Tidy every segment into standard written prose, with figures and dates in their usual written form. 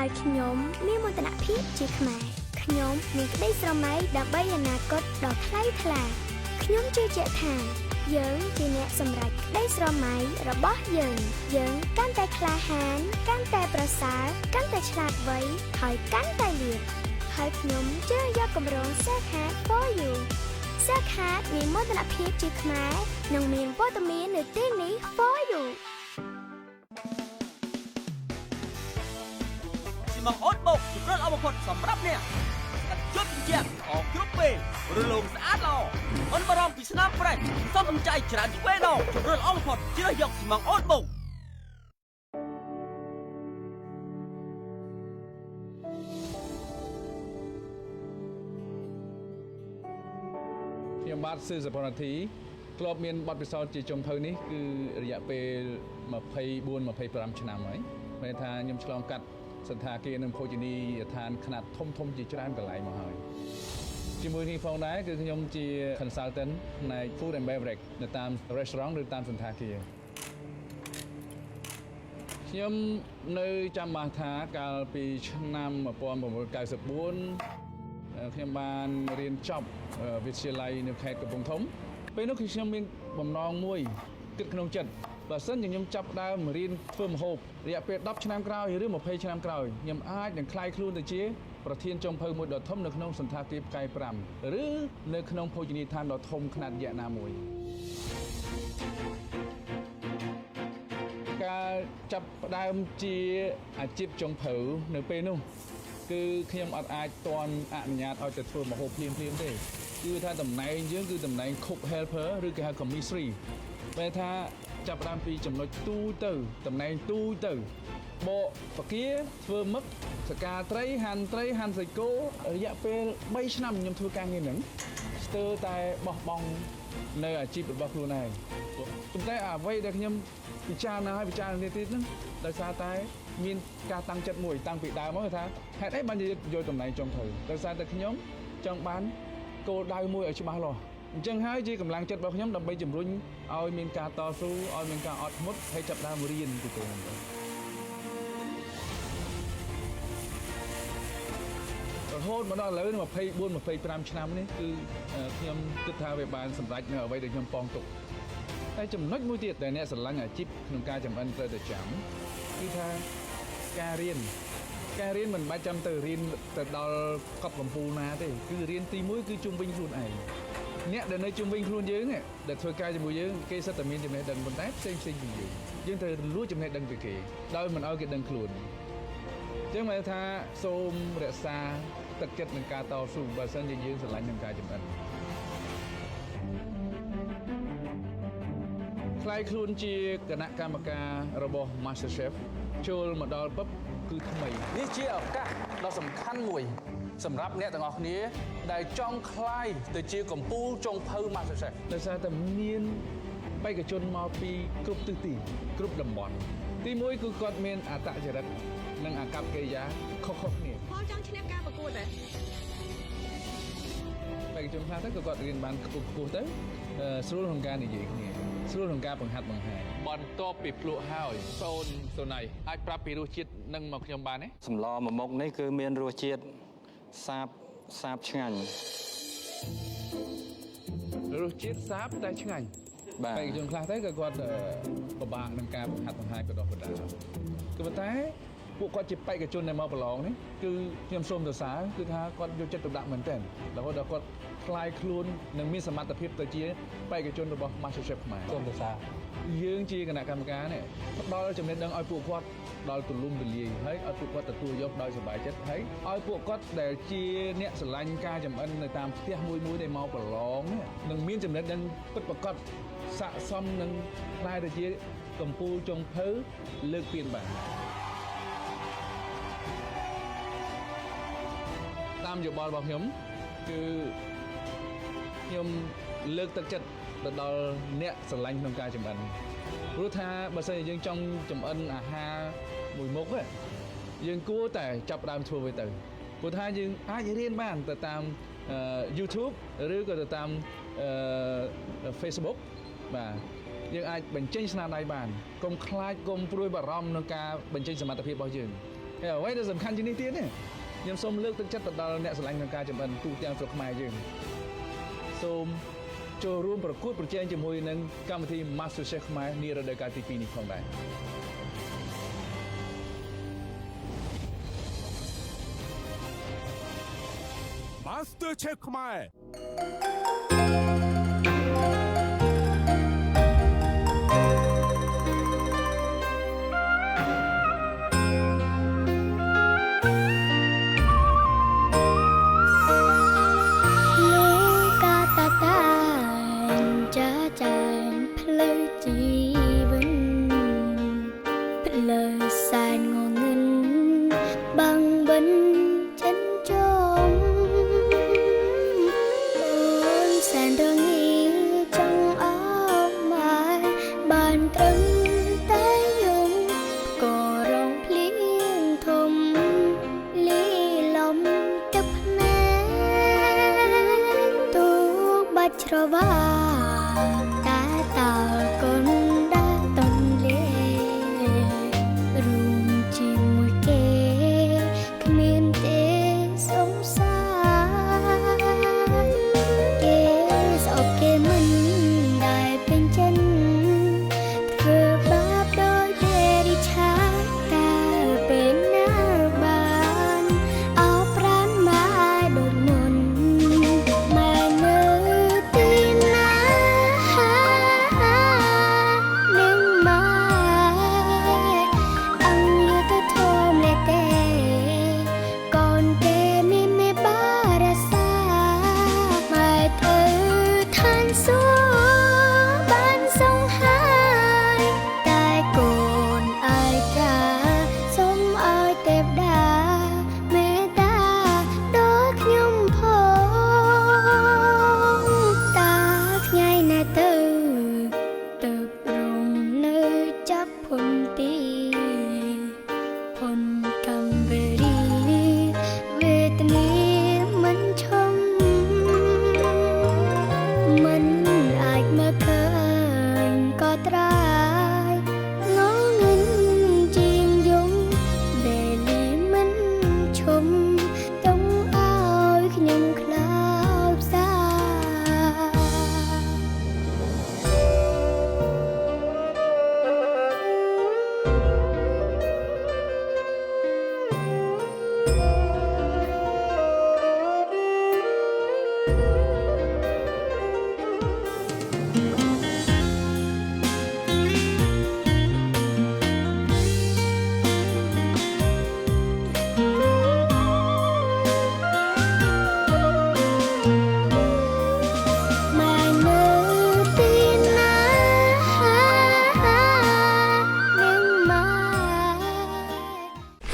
ឲ្យខ្ញុំមានមោទនភាពជាខ្មែរខ្ញុំមានក្តីស្រមៃដើម្បីអនាគតដ៏ថ្លៃថ្លាខ្ញុំជឿជាក់ថាយើងជាអ្នកសម្រេចក្តីស្រមៃរបស់យើងកាន់តែក្លាហានកាន់តែប្រសើរកាន់តែឆ្លាតវៃហើយកាន់តែលឿនហើយខ្ញុំជឿយកគម្រោង Self-Card for you Self-Card មានមោទនភាពជាខ្មែរនិងមានវត្តមាននៅទីនេះ for you មកអូតបោកជំរុញអបផុតសម្រាប់អ្នកកាត់ជប់ជាអស់គ្រប់ពេលរលោងស្អាតល្អអន់បារម្ភពីស្នាមប្រេះសំសំចៃច្រើនជាងពេលនោះជំរុញអបផុតជ្រើសយកស៊ីម៉ងអូតបោកខ្ញុំបាទស៊ឺសុផុននាធីធ្លាប់មានបទពិសោធន៍ជាចុងភៅនេះគឺរយៈពេល24-25ឆ្នាំហើយមានថាខ្ញុំឆ្លងកាត់សន្តាគារនិងភោជនីយដ្ឋានខ្នាតធំជាច្រើនកន្លែងមកហើយជាមួយនេះផងដែរគឺខ្ញុំជា consultant ផ្នែក food and beverage នៅតាម restaurant ឬតាមសន្តាគារខ្ញុំនៅចាំបាសថាកាលពីឆ្នាំ1994ខ្ញុំបានរៀនចប់វិទ្យាល័យនៅខេត្តកំពង់ធំពេលនោះគឺខ្ញុំមានបំណងមួយគិតក្នុងចិត្តបើសិនជាខ្ញុំចាប់ដើមរៀនធ្វើម្ហូបរយៈពេល10ឆ្នាំក្រោយឬ20ឆ្នាំក្រោយខ្ញុំអាចនឹងក្លាយខ្លួនទៅជាប្រធានចុងភៅមួយដ៏ធំនៅក្នុងសន្តាគារផ្កាយ5ឬនៅក្នុងភោជនីយដ្ឋានដ៏ធំខ្នាតយក្សណាមួយការចាប់ផ្ដើមជាអាជីពចុងភៅនៅពេលនោះគឺខ្ញុំអត់អាចទាន់អនុញ្ញាតឲ្យទៅធ្វើម្ហូបភ្លាមទេគឺថាតំណែងយើងគឺតំណែង cook helper ឬគេហៅ commissary បែរថាចាប់ផ្ដើមពីចំណុចទូទៅតំណែងទូទៅបកបកាធ្វើមឹកសកាត្រីហាន់សាច់គោរយៈពេល3ឆ្នាំខ្ញុំធ្វើការងារហ្នឹងស្ទើរតែបោះបង់នៅអាជីពរបស់ខ្លួនឯងប៉ុន្តែអ្វីដែលខ្ញុំពិចារណាហើយពិចារណាទៀតហ្នឹងដោយសារតែមានការតាំងចិត្តមួយតាំងពីដើមមកថាហេតុអីបានយកតំណែងចុងភៅដោយសារតែខ្ញុំចង់បានគោលដៅមួយឲ្យច្បាស់លាស់អញ្ចឹងហើយជាកម្លាំងចិត្តរបស់ខ្ញុំដើម្បីជំរុញឲ្យមានការតស៊ូឲ្យមានការអត់ធ្មត់ហើយចាប់ដើមរៀនពីទៅហ្នឹងរហូតមកដល់ឥឡូវ24-25ឆ្នាំនេះគឺខ្ញុំគិតថាវាបានសម្រេចនៅអ្វីដែលខ្ញុំប៉ងទុកតែចំណុចមួយទៀតដែលអ្នកស្រឡាញ់អាជីពក្នុងការចម្អិនត្រូវតែចាំគឺថាការរៀនមិនបាច់ចាំទៅរៀនទៅដល់កប់កំពូលណាទេគឺរៀនទី1គឺជុំវិញខ្លួនឯងអ្នកដែលនៅជុំវិញខ្លួនយើងដែលធ្វើការជាមួយយើងគេសិតតែមានចំណេះដឹងប៉ុន្តែផ្សេងពីយើងត្រូវលួចចំណេះដឹងពីគេដោយមិនឲ្យគេដឹងខ្លួនអញ្ចឹងហមថាសូមរក្សាទឹកចិត្តនឹងការតស៊ូបើសិនជាយើងស្រឡាញ់នឹងការចម្អិនខ្លាយខ្លួនជាគណៈកម្មការរបស់ Master Chef ចូលមកដល់ពឹបគឺថ្មីនេះជាឱកាសដ៏សំខាន់មួយសម្រាប់អ្នកទាំងអស់គ្នាដែលចង់ក្លាយទៅជាកំពូលចុងភៅ Master Chef ដោយសារតែមានបេក្ខជនមកពីគ្រប់ទិសទីគ្រប់តំបន់ទី1គឺគាត់មានអត្តចរិតនិងអាកប្បកិរិយាខុសគ្នាផងចង់ឈ្នះការប្រកួតដែរបេក្ខជនខ្លះទៅក៏គាត់រៀនបានខ្ពស់ទៅស្រួលក្នុងការនិយាយគ្នាស្រួលក្នុងការបង្ហាត់បង្ហាញបន្ទាប់ពីភ្លក់ហើយសូណៃអាចប្រាប់ពីរសជាតិនឹងមកខ្ញុំបានទេសម្លមួយមុខនេះគឺមានរសជាតិសាបឆ្ងាញ់រសជាតិសាបតែឆ្ងាញ់បេក្ខជនខ្លះទៅក៏គាត់ពិបាកនឹងការបង្ហាត់បង្ហាញបដោះបដាគឺប៉ុន្តែពួកគាត់ជាបេក្ខជនដែលមកប្រឡងនេះគឺខ្ញុំសូមសរសើរគឺថាគាត់យកចិត្តទុកដាក់មែនទែនរហូតដល់គាត់คลายខ្លួននិងមានសមត្ថភាពទៅជាបេក្ខជនរបស់ Master Chef ខ្មែរសូមសរសើរយើងជាគណៈកម្មការនេះផ្ដល់ចំណេះដឹងឲ្យពួកគាត់ដល់ទូលំទូលាយហើយឲ្យពួកគាត់ទទួលយកដោយសប្បាយចិត្តហើយឲ្យពួកគាត់ដែលជាអ្នកស្រឡាញ់ការចម្អិននៅតាមផ្ទះមួយដែលមកប្រឡងនឹងមានចំណេះដឹងពិតប្រាកដស័ក្តិសមនឹងខ្លាយទៅជាកំពូលចុងភៅលើកពានបានតាមយោបល់របស់ខ្ញុំគឺខ្ញុំលើកទឹកចិត្តទៅដល់អ្នកស្រឡាញ់ក្នុងការចម្អិនព្រោះថាបើសិនជាយើងចង់ចម្អិនអាហារមួយមុខយើងគួរតែចាប់ផ្ដើមធ្វើវាទៅព្រោះថាយើងអាចរៀនបានទៅតាម YouTube ឬក៏ទៅតាម Facebook បាទយើងអាចបញ្ចេញស្នាដៃបានកុំខ្លាចកុំព្រួយបារម្ភក្នុងការបញ្ចេញសមត្ថភាពរបស់យើង អ្វីដែលសំខាន់ជាងនេះទៀតនេះខ្ញុំសូមលើកទឹកចិត្តទៅដល់អ្នកស្រឡាញ់ក្នុងការចម្អិនទូទាំងស្រុកខ្មែរយើងសូមចូលរួមប្រកួតប្រជែងជាមួយនឹងកម្មវិធី Master Chef ខ្មែរនារដូវកាលទី2នេះផងដែរ Master Chef ខ្មែរ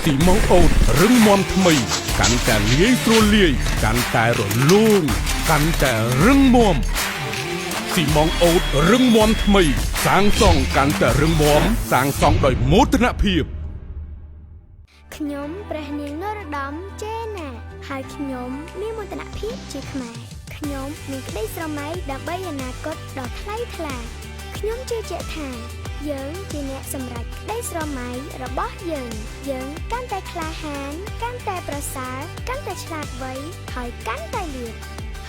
ស៊ីម៉ងអូតរឹងមាំថ្មីកាន់តែលាយស្រួលលាយកាន់តែរលោងកាន់តែរឹងមាំស៊ីម៉ងអូតរឹងមាំថ្មីសាងសង់កាន់តែរឹងមាំសាងសង់ដោយមោទនភាពខ្ញុំព្រះនាងនរោត្តមចេណាហើយខ្ញុំមានមោទនភាពជាខ្មែរខ្ញុំមានក្តីស្រមៃដើម្បីអនាគតដ៏ថ្លៃថ្លាខ្ញុំជឿជាក់ថាយើងជាអ្នកសម្រេចក្តីស្រមៃរបស់យើងកាន់តែក្លាហានកាន់តែប្រសើរកាន់តែឆ្លាតវៃហើយកាន់តែលឿន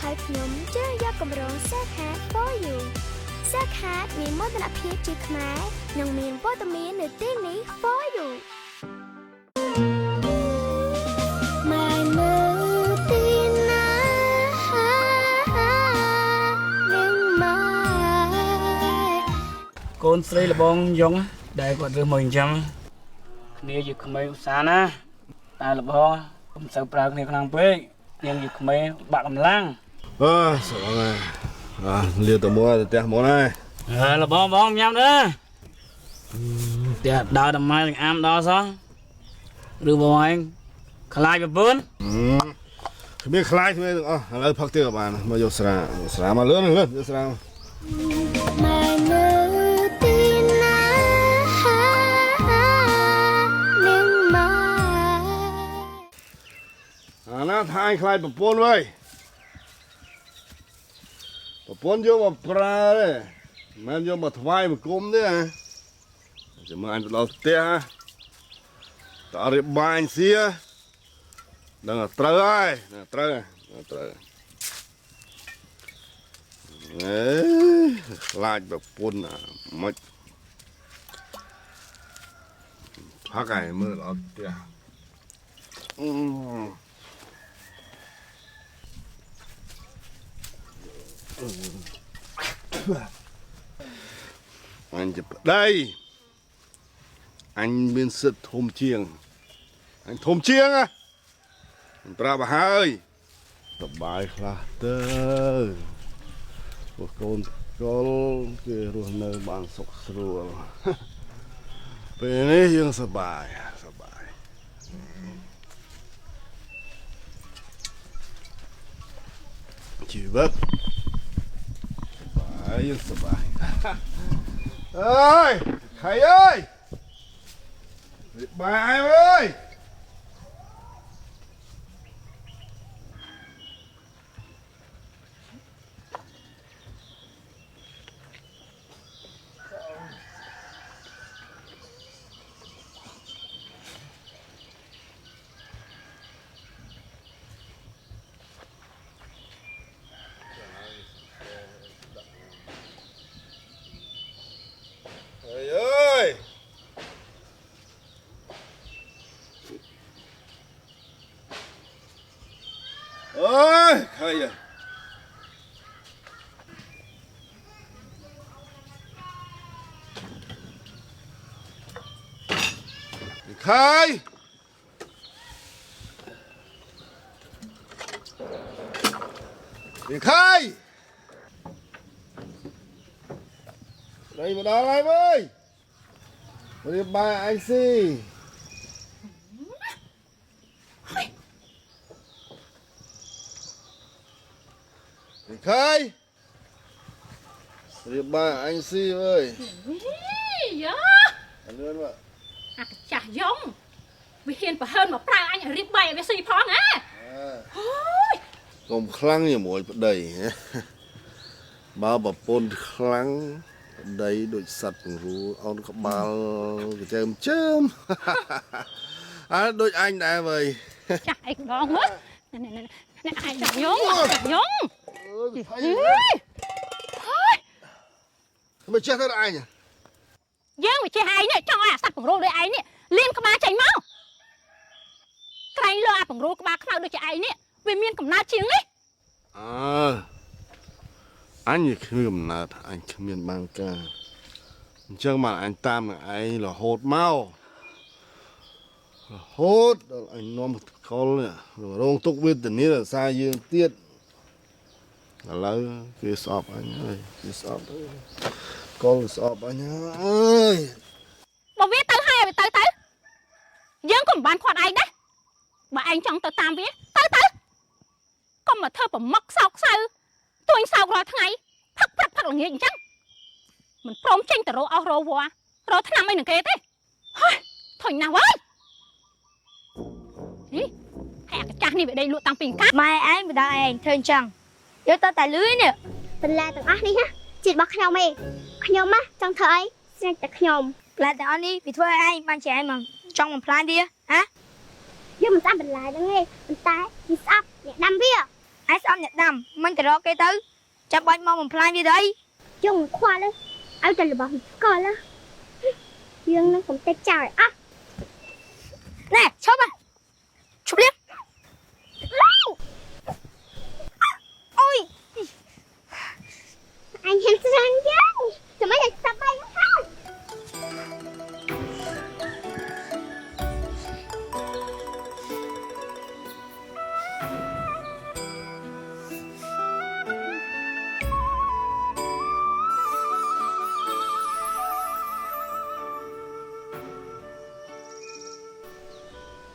ហើយខ្ញុំជ្រើសយកគម្រោង Sakat for you Sakat មានមោទនភាពជាខ្មែរនិងមានវត្តមាននៅទីនេះ for you កូនស្រីលបងយងដែលគាត់រើសមកអញ្ចឹងគ្នាជាក្មេងឧស្សាហ៍ណាតែលបងកុំសូវប្រើគ្នាខ្លាំងពេកនាងជាក្មេងបាក់កម្លាំងស្រងលាទៅមកទៅផ្ទះមកហើយលបងបងញ៉ាំទេផ្ទះដើរដល់ម៉ែនឹងអាមដល់សោះឬបងឯងខ្លាចប្រពន្ធគ្មានខ្លាចគ្មានទាំងអស់ឥឡូវផឹកទៀតក៏បានមកយកស្រាមកលឿនយកស្រាម៉ែនៅទីណានឹងមកអាណាថាយខ្លាចប្រពន្ធវិញប្រពន្ធយកមកប្រើទេមិនយកមកថ្វាយមកគុំទេចាំមើលអញទៅដល់ផ្ទះ តរៀបបាញ់សៀដឹងត្រូវហើយត្រូវខ្លាចប្រពន្ធមិនផាក់ឲ្យមើលអត់ទេអញจะប្តីអញមានសិទ្ធធំជាងអញធំជាងមិនប្រាប់ឲ្យហើយសប្បាយខ្លះទៅពួកកូនកុលគេរស់នៅបានសុខស្រួលពេលនេះយើងសប្បាយជីវិតយើងសប្បាយអើយខៃអើយបាយអើយខៃđây mà đó lại ơi đi ba anh xì khai đi ba anh xì ơi anh luôn mà chả giống vì hiền và hơn mà pra anh rip bay với xì phong á còn khăng như mỗi đầy bao bà pôn khăng đây đôi sạch rú ông có bao cái chơm đôi anh đã vậy chả anh ngon quá nè ai chả giống mày chết hết ai nhỉ dương mày chơi hai nè cho à sạch bằng rô đây ai nè liên các ba chạy mau cái lo bằng rô các ba khao được chạy ai nè về miền cầm na chiếng ấy anh như cầm na anh miền bang ca chẳng mà anh tam là anh là hột mau hốt anh nói một câu nè rồi ông tục biết tìnhนี้là sai dương tiết là lấy cái sọp anh ơi cái sọp con sọp anh ơi bà viết tới hai tới dương còn bán khoản anh đấy bà anh chẳng tới tam viết tới con mà thơ bà mất sọc sao tôi anh sao rồi thằng ấy phắc là nghiện chăng mình prom tranh từ rô ao rô qua rồi thằng này nè kế thế thôi nào ơi hả cái cha này về đây lụa tăng bình cát mai anh bị đau anh thương chẳng vô tao tại lưới nè bên là tụi anh đi ha chị bắt nhau mày nhom á trong thời xin tụi nhom là tụi anh đi vì thôi anh ban trẻ mà trong một plan đi hả vô mình ta bên lại đó nghe mình ta đi sắp nhẹ đâm bia ai sắp nhẹ đâm mình từ đó cây tới cho bao mong một plan đi đây chung khoa lên ai cho là bảo coi lá dương nó cũng tay chào á nè chốt à chụp liếc ôi anh hem sang chứ cho mấy người tập bay thôi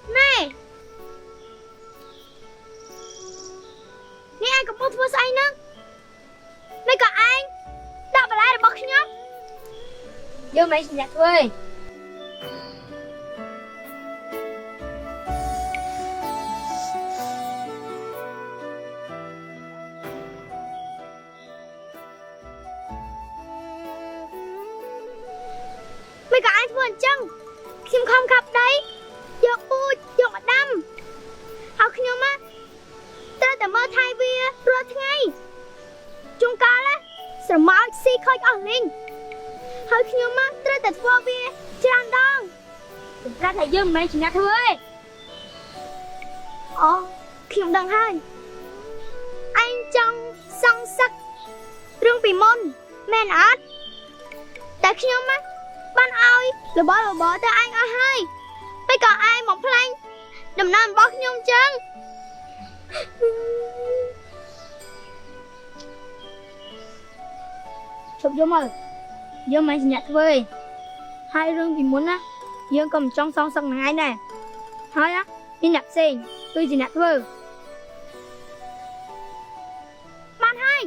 này ai cũng muốn thua say nữa mấy cả anh đọc lại là bật nhá vô mấy sinh nhật thôi mấy cả anh thua chân Kim không khắp đấy vô ខូចអស់លីងហើយខ្ញុំមកត្រូវតែធ្វើវាច្រើនដងសម្រាប់តែយើងមិនមែនជាអ្នកធ្វើទេអូខ្ញុំដឹងហើយអញចង់សងសឹករឿងពីមុនមែនអត់តែខ្ញុំបានឲ្យរបស់ទៅអញអស់ហើយពេលក៏ឯងមកផ្លាញ់ដំណើររបស់ខ្ញុំចឹងជប់យំមកយើងមិនជាអ្នកធ្វើទេហើយរឿងពីមុនណាយើងក៏មិនចង់សងសឹកនឹងឯងដែរហើយណាមានអ្នកផ្សេងគឺជាអ្នកធ្វើបានហើយ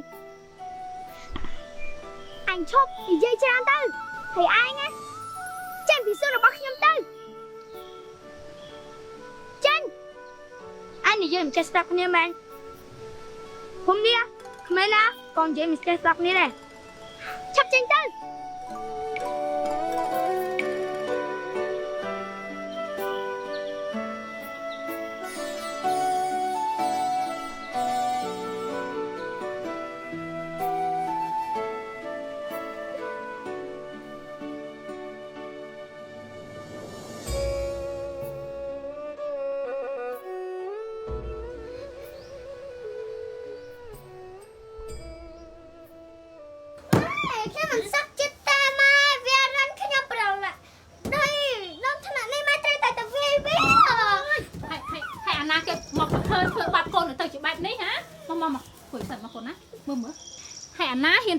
អញឈប់និយាយច្រើនទៅហើយឯងណាចេញពីសួនរបស់ខ្ញុំទៅចេញអញនិយាយមិនចេះស្ដាប់គ្នាមែនខ្ញុំនេះក្មេងណាក៏និយាយមិនចេះស្ដាប់គ្នាដែរឆាប់ចេញទៅ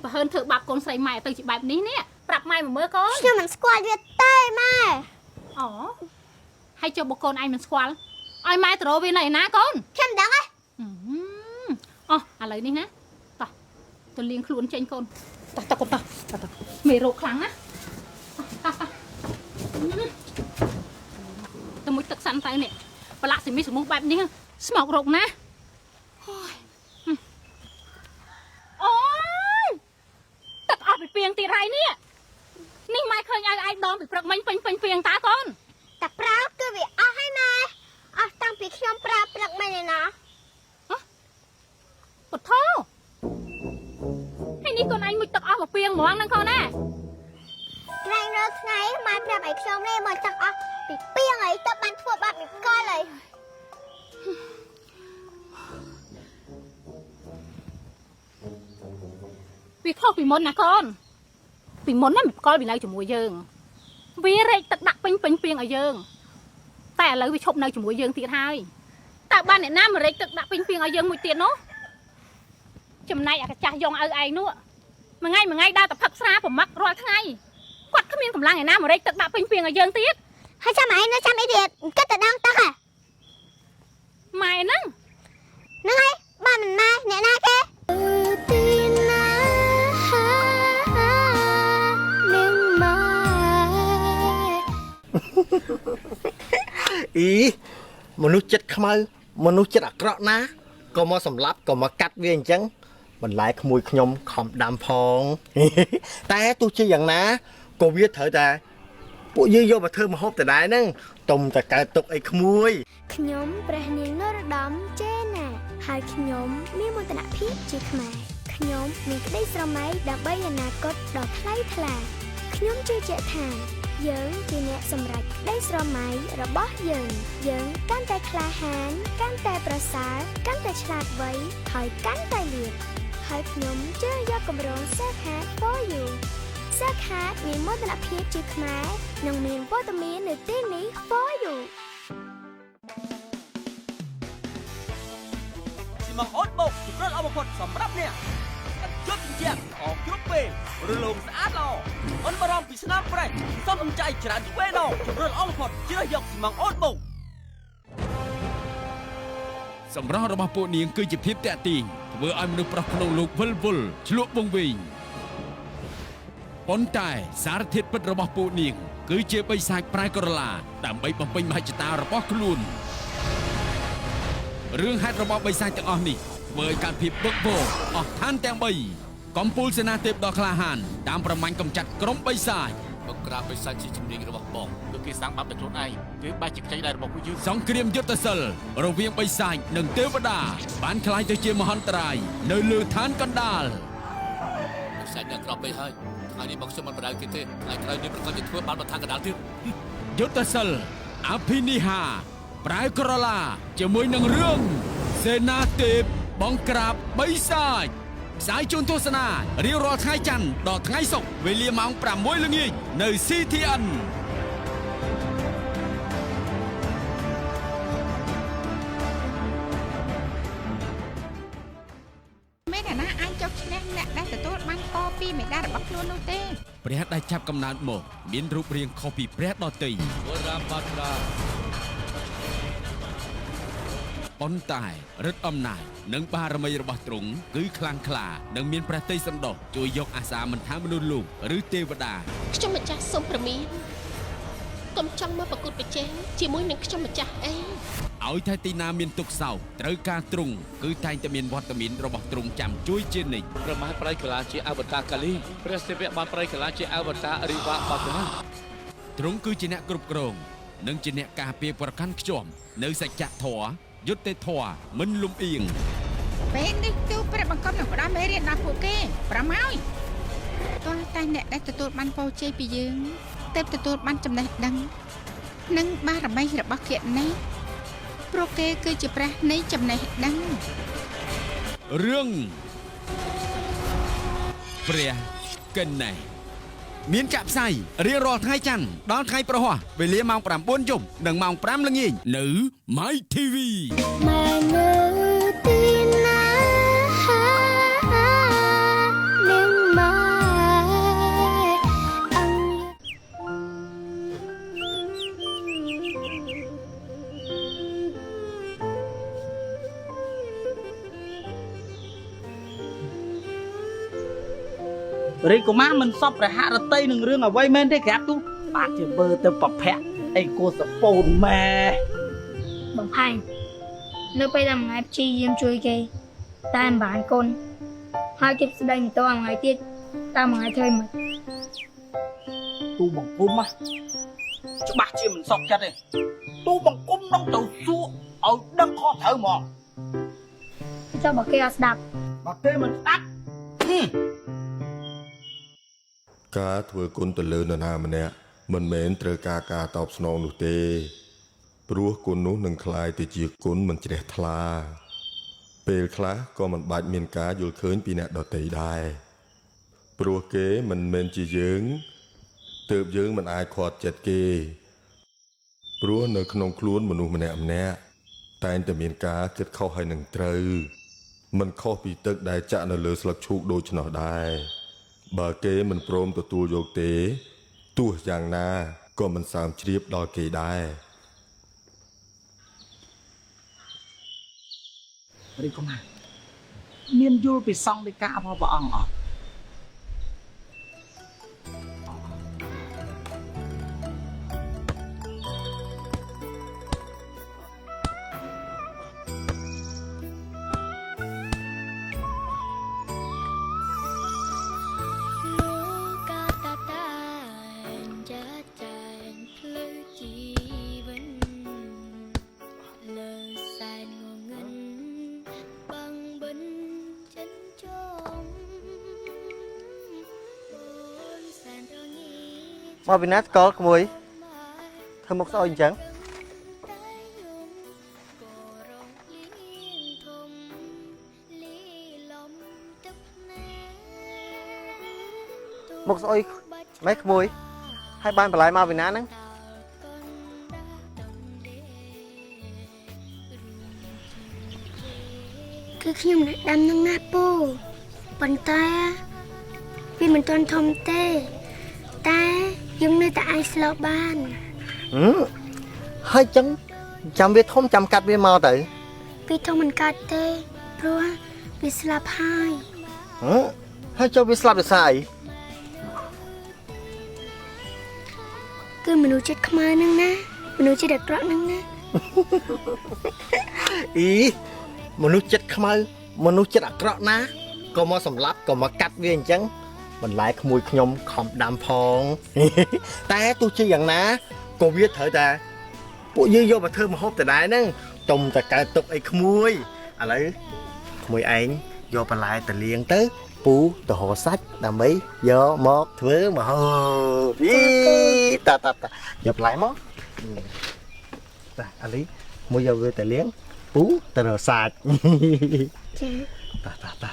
បើហើនធ្វើបាបកូនស្រីម៉ែទៅជាបែបនេះនេះប្រាប់ម៉ែមកមើលកូនខ្ញុំមិនស្គាល់វាទេម៉ែអូហើយចុះបើកូនឯងមិនស្គាល់ឲ្យម៉ែទៅរកវានៅឯណាកូនខ្ញុំដឹងហ៎អូឥឡូវនេះណាតោះទៅលាងខ្លួនចេញកូនតោះកូនតោះមេរោគខ្លាំងណាទៅមួយទឹកសាន់ទៅនេះប្រឡាក់ស៊ីមីសមូសបែបនេះស្មោករោគណាពីពីងទៀតហើយនេះម៉ែឃើញឲ្យឯងដងពីព្រឹកមិញពេញពីងតាកូនតែប្រើគឺវាអស់ហើយម៉ែអស់តាំងពីខ្ញុំប្រើព្រឹកមិញឯណាពុទ្ធោហើយនេះកូនឯងមុជទឹកអស់មកពីងហ្មងហ្នឹងកូនណាក្រែងរាល់ថ្ងៃម៉ែប្រាប់ឲ្យខ្ញុំនេះមកទឹកអស់ពីពីងអីទៅបានធ្វើបាបមីកលហើយវាខុសពីមុនណាកូនពីមុនណាមិនកលវានៅជាមួយយើងវារែកទឹកដាក់ពេញពីងឲ្យយើងតែឥឡូវវាឈប់នៅជាមួយយើងទៀតហើយតើបានអ្នកណាមករែកទឹកដាក់ពេញពីងឲ្យយើងមួយទៀតនោះចំណែកអាកាចាស់យងឲ្យឯងនោះមួយថ្ងៃដើរតែផឹកស្រាប្រមាក់រាល់ថ្ងៃគាត់គ្មានកម្លាំងឯណាមករែកទឹកដាក់ពេញពីងឲ្យយើងទៀតហើយចាំឯងនៅចាំអីទៀតគិតតែដងទឹកហ៎ម៉ែហ្នឹងហើយបានមិនម៉ែអ្នកណាគេអីមនុស្សចិត្តខ្មៅមនុស្សចិត្តអាក្រក់ណាក៏មកសម្លាប់ក៏មកកាត់វាអញ្ចឹងបន្លែក្មួយខ្ញុំខំដាំផងតែទោះជាយ៉ាងណាក៏វាត្រូវតែពួកយើងយកមកធ្វើម្ហូបដដែលហ្នឹងទុំតែកើតទុកអីក្មួយខ្ញុំព្រះនាងនរោត្តមចេណាហើយខ្ញុំមានមោទនភាពជាខ្មែរខ្ញុំមានក្តីស្រមៃដើម្បីអនាគតដ៏ថ្លៃថ្លាខ្ញុំជឿជាក់ថាយើងជាអ្នកសម្រេចក្តីស្រមៃរបស់យើងកាន់តែក្លាហានកាន់តែប្រសើរកាន់តែឆ្លាតវៃហើយកាន់តែលឿនហើយខ្ញុំជឿយកគម្រោង Self Heart for You Self Heart មានមោទនភាពជាខ្មែរនិងមានវត្តមាននៅទីនេះ for you ស៊ីម៉ងអូតបូកជំរុញអបផុតសម្រាប់អ្នកជប់ជាអស់គ្រប់ពេលរលោងស្អាតល្អអនបារម្ភពីស្នាមប្រេះសំសំចៃច្រើនជាងវេណោជំរុញអបផុតជ្រើសយកស៊ីម៉ងអូតបូកសម្រស់របស់ពួកនាងគឺជាភាពតាក់ទាញធ្វើឲ្យមនុស្សប្រុសក្នុងលោកវិលវល់ឆ្លក់វង្វេងប៉ុន្តែសារធាតុពិតរបស់ពួកនាងគឺជាបិសាចប្រែក្រឡាដើម្បីបំពេញមហិច្ឆតារបស់ខ្លួនរឿងហេតុរបស់បិសាចទាំងអស់នេះធ្វើឲ្យការភាពបឹកបោអស់ឋានទាំង3កំពូលសេនាទេពដ៏ក្លាហានតាមប្រមាញ់កម្ចាត់ក្រុមបិសាចបង្ក្រាបបិសាចជាជំនាញរបស់បងគឺគេសាងបាបតែខ្លួនឯងគឺបែរជាខ្ចីដែររបស់ពួកយើងសង្គ្រាមយុទ្ធសិលរវាងបិសាចនិងទេវតាបានក្លាយទៅជាមហន្តរាយនៅលើឋានកណ្ដាល แสนเนี่ยกลับไปให้ทางนี้บอกจะมันประดานกินเท่ไอ้ใครนี่ประกันจะทั่วบ้านมาทางกระดานที่ យុទ្ធសិលអភិនិហាប្រែក្រឡាជាមួយនឹងរឿងសេនាទេពបង្ក្រាបបិសាចផ្សាយជូនទស្សនារៀងរាល់ថ្ងៃច័ន្ទដល់ថ្ងៃសុក្រវេលាម៉ោង 6 ល្ងាចនៅ CTN មានអ្នកណាអាចចុកឈ្នះអ្នកដែលទទួលបានពរពីមេដារបស់ខ្លួននោះទេ ព្រះដែលចាប់កំណើតមកមានរូបរាងខុសពីព្រះដទៃ វរាបាត្រា ប៉ុន្តែឫទ្ធិអំណាចនិងបារមីរបស់ទ្រង់គឺខ្លាំងក្លានិងមានព្រះទ័យសន្តោសជួយយកអាសាមិនថាមនុស្សលោកឬទេវតា ខ្ញុំម្ចាស់សូមប្រមានកុំចង់មកប្រកួតប្រជែងជាមួយនឹងខ្ញុំម្ចាស់អី ឲ្យតែទីណាមានទុកសោកត្រូវការទ្រង់គឺតែងតែមានវត្តមានរបស់ទ្រង់ចាំជួយជានិច្ច ប្រមាណប្រៃកលាជាអវតារកាលីព្រះសិវៈបានប្រៃកលាជាអវតាររិវាបាត្រា ទ្រង់គឺជាអ្នកគ្រប់គ្រងនិងជាអ្នកការពារប្រកាន់ខ្ជាប់នៅសច្ចធម៌យុត្តិធម៌មិនលំអៀង ពេលនេះទូព្រះបង្កប់នឹងផ្ដល់មេរៀនដល់ពួកគេប្រម៉ោយទាល់តែអ្នកដែលទទួលបានពរជ័យពីយើងទើបទទួលបានចំណេះដឹងនិងបារមីរបស់គណនេព្រោះគេគឺជាព្រះនៃចំណេះដឹង រឿងព្រះកិនណែមានចាក់ផ្សាយរៀងរាល់ថ្ងៃច័ន្ទដល់ថ្ងៃប្រហោះវេលាម៉ោង 9 យប់និងម៉ោង 5 ល្ងាចនៅ My TV ម៉ែនៅទីណានឹងម៉ែអង រីកុមារមិនសពរហរតីនឹងរឿងអ្វីមែនទេក្រាបទូបាទជាមើលទៅប្រភ័ក្រអីគួរសពូនម៉ែ បងផែងនៅពេលដែលមួយថ្ងៃព្យាយាមជួយគេតែមិនបានកូនហើយគេស្ដីមិនតមួយថ្ងៃទៀតតែមួយថ្ងៃធ្វើមិន ទូបង្គំច្បាស់ជាមិនសក់ចិត្តទេទូបង្គំនឹងទៅសួរឲ្យដឹងខុសត្រូវហ្មង ចុះបើគេអត់ស្ដាប់ បើគេមិនស្ដាប់ ការធ្វើគុណទៅលើនរណាម្នាក់មិនមែនត្រូវការការតបស្នងនោះទេព្រោះគុណនោះនឹងคล้ายទៅជាគុណមិនជ្រះថ្លាពេលខ្លះក៏មិនបាច់មានការយល់ឃើញពីអ្នកដទៃដែរព្រោះគេមិនមែនជាយើងទើបយើងមិនអាចខាត់ចិត្តគេព្រោះនៅក្នុងខ្លួនមនុស្សម្នាក់តែងតែមានការគិតខុសហើយនឹងត្រូវមិនខុសពីទឹកដែលចាក់នៅលើស្លឹកឈូកដូច្នោះដែរបើគេមិនព្រមទទួលយកទេទោះយ៉ាងណាក៏មិនសើមជ្រាបដល់គេដែរ រីកុមារមានយល់ពីសង្ឃដីការបស់ព្រះអង្គអត់ មកពីណាស្គាល់ក្មួយធ្វើមុខស្អុយអញ្ចឹង មុខស្អុយម៉េចក្មួយហើយបានបន្លែមកពីណាហ្នឹង គឺខ្ញុំអ្នកដាំនឹងណាពូប៉ុន្តែវាមិនទាន់ធំទេតែយើងនៅតែអាចស្លបាន ហើយចឹងចាំវាធំចាំកាត់វាមកទៅ វាធំមិនកាត់ទេព្រោះវាស្លាប់ហើយ ហើយចុះវាស្លាប់ដោយសារអី គឺមនុស្សចិត្តខ្មៅហ្នឹងណាមនុស្សចិត្តអាក្រក់ហ្នឹងណា អីមនុស្សចិត្តខ្មៅមនុស្សចិត្តអាក្រក់ណាក៏មកសម្លាប់ក៏មកកាត់វាអញ្ចឹងបន្លែក្មួយខ្ញុំខំដាំផង តែទោះជាយ៉ាងណាក៏វាត្រូវតែពួកយើងយកមកធ្វើម្ហូបដដែលហ្នឹងទុំតែកើតទុកអីក្មួយឥឡូវក្មួយឯងយកបន្លែទៅលាងទៅ ពូទៅរកសាច់ដើម្បីយកមកធ្វើមកហូបតាយកបន្លែមកតាអាលីមួយយកវាទៅលាងពូទៅរកសាច់តា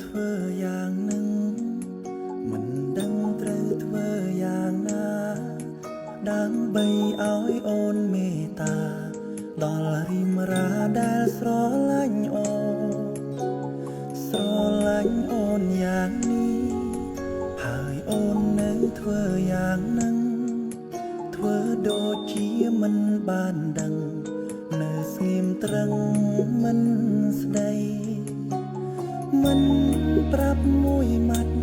ធ្វើយ៉ាងនឹងមិនដឹងត្រូវធ្វើយ៉ាងណាដើម្បីឲ្យអូនមេត្តាដល់រីមរាដែលស្រឡាញ់អូនយ៉ាងនេះហើយអូននៅធ្វើយ៉ាងនឹងធ្វើដូចជាមិនបានដឹងនៅស្ងៀមត្រឹងមិនស្ដីមិនប្រាប់មួយម៉ាត់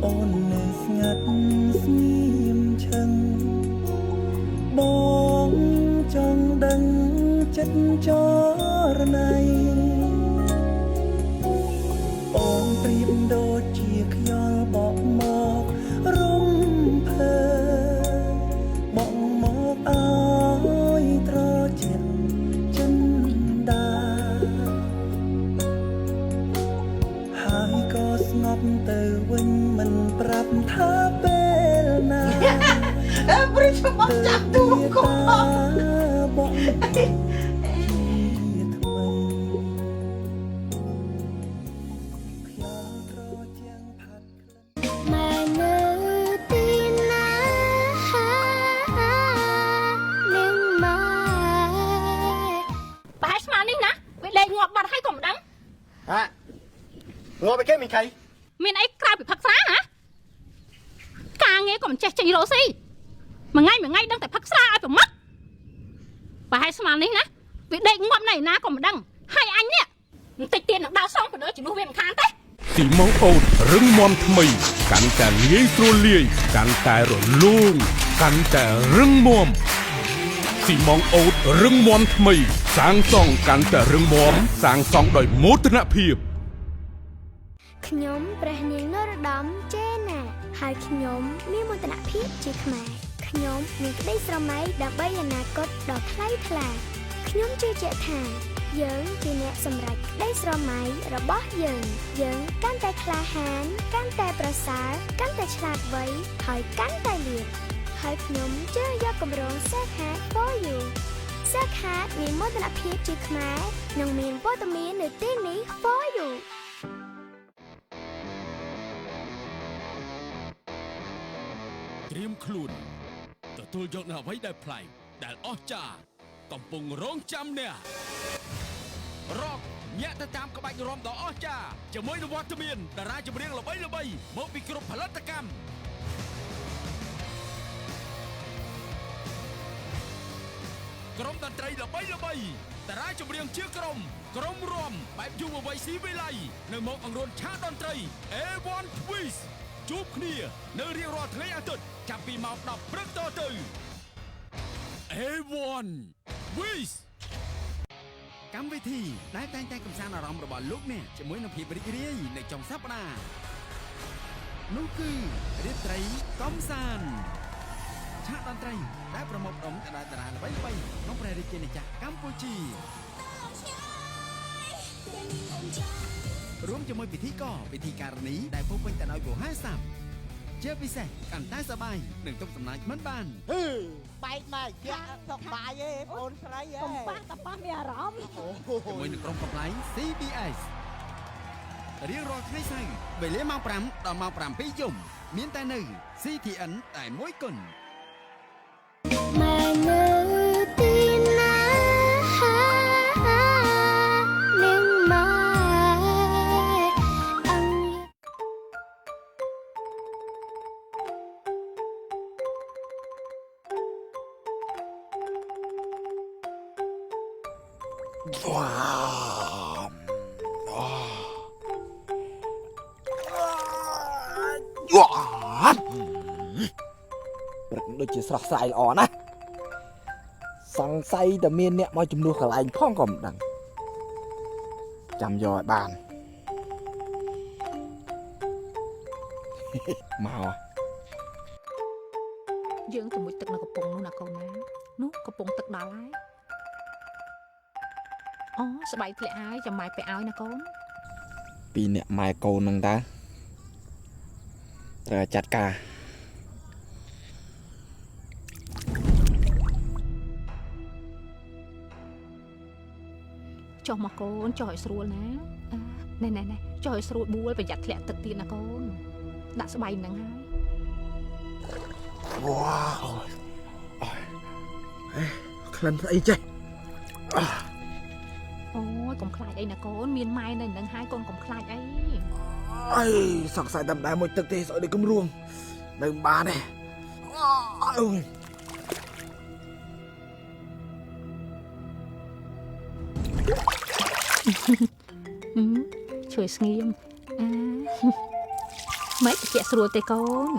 អូននៅស្ងាត់ស្ងៀមឈឹងបងចង់ដឹងចិត្តចរណៃអូនប្រៀបដូចជាខ្យល់បក់មករំភើបក់មកឲ្យត្រជាក់ចិនដាហើយក៏ស្ងប់ទៅវិញមិនប្រាប់ថាពេលណាព្រិចមកចាប់ទូកុំបងងល់ไปគេមានខៃមានអីក្រៅពីផឹកស្រាហ៎ការងារក៏មិនចេះចេញរកស៊ីមួយថ្ងៃដឹងតែផឹកស្រាឲ្យប្រមាត់ប្រហែលស្មាននេះណាវាដេកងាប់នៅណាក៏មិនដឹងហើយអញនេះបន្តិចទៀតនឹងដល់សងបណ្ដោយជំនួសវាមិនខានទេស៊ីម៉ងអូតរឹងមាំថ្មីកាន់តែងាយស្រួលលាយកាន់តែរលោងកាន់តែរឹងមាំស៊ីម៉ងអូតរឹងមាំថ្មីសាងសង់កាន់តែរឹងមាំសាងសង់ដោយមោទនភាពខ្ញុំព្រះនាងនរោត្តមចេណាហើយខ្ញុំមានមោទនភាពជាខ្មែរខ្ញុំមានក្តីស្រមៃដើម្បីអនាគតដ៏ថ្លៃថ្លាខ្ញុំជឿជាក់ថាយើងជាអ្នកសម្រេចក្តីស្រមៃរបស់យើងកាន់តែក្លាហានកាន់តែប្រសើរកាន់តែឆ្លាតវៃហើយកាន់តែលឿនហើយខ្ញុំជឿយកគម្រោង Safe Heart for You សើខាតមានមោទនភាពជាខ្មែរនិងមានវត្តមាននៅទីនេះ for you ត្រៀមខ្លួនទទួលយកនូវអ្វីដែលប្លែកដែលអស្ចារ្យកំពុងរងចាំអ្នករកញាក់ទៅតាមក្បាច់រាំដ៏អស្ចារ្យជាមួយនឹងវត្តមានតារាចម្រៀងល្បីៗមកពីគ្រប់ផលិតកម្មក្រុមតន្ត្រីល្បីៗតារាចម្រៀងជាក្រុមរាំបែបយុវវ័យស៊ីវិល័យនៅមកអង្រួនឆាកតន្ត្រី A1 Twist ជួបគ្នានៅរៀងរាល់ថ្ងៃអាទិត្យចាប់ពីម៉ោង 10 ព្រឹកតទៅ A1 Twist កម្មវិធីដែលតែងតែកំសាន្តអារម្មណ៍របស់លោកអ្នកជាមួយនឹងភាពរីករាយនៅចុងសប្តាហ៍នោះគឺរាត្រីកំសាន្តឆាកតន្ត្រីដែលប្រមូលផ្ដុំតារាល្បីៗក្នុងព្រះរាជាណាចក្រកម្ពុជារួមជាមួយពិធីករពិធីការនីដែលពោពេញទៅដោយវោហារស័ព្ទជាពិសេសកាន់តែសប្បាយនឹងទុកសំណាញ់មិនបានបែកមកជាសុខបាយទេបងស្រីហ៎កុំប៉ះតប៉ះមានអារម្មណ៍ជាមួយនឹងក្រុមកំ pl ៃ CBS រៀងរាល់ថ្ងៃសៅរ៍វេលាម៉ោង 5 ដល់ម៉ោង 7 យប់មានតែនៅ CTN តែមួយគត់ម៉ែនៅទីណានឹងម៉ែអងវ៉ាព្រឹកដូចជាស្រស់ស្រាយល្អណាស់សង្ស័យតែមានអ្នកមកជំនួសកន្លែងផងក៏មិនដឹងចាំយកឲ្យបានមកយើងទៅមុជទឹកនៅកំពង់នោះណាកូនណានោះកំពង់ទឹកដល់ហើយអូស្បែកធ្លាក់ហើយចាំម៉ែពាក់ឲ្យណាកូនពីអ្នកម៉ែកូននឹងតើត្រូវចាត់ការចុះមកកូនចុះឲ្យស្រួលណាណែចុះឲ្យស្រួលបួលប្រយ័ត្នធ្លាក់ទឹកទៀតណាកូនដាក់ស្បែកហ្នឹងហើយវ៉ាក្លិនស្អីចេះអូយកុំខ្លាចអីណាកូនមានម៉ែនៅនឹងហើយកូនកុំខ្លាចអីអីសង្ស័យតែម្ដងមួយទឹកទេស្អីដូចគំរួមនៅបានទេអូយជួយស្ងៀមមិនតិចស្រួលទេកូន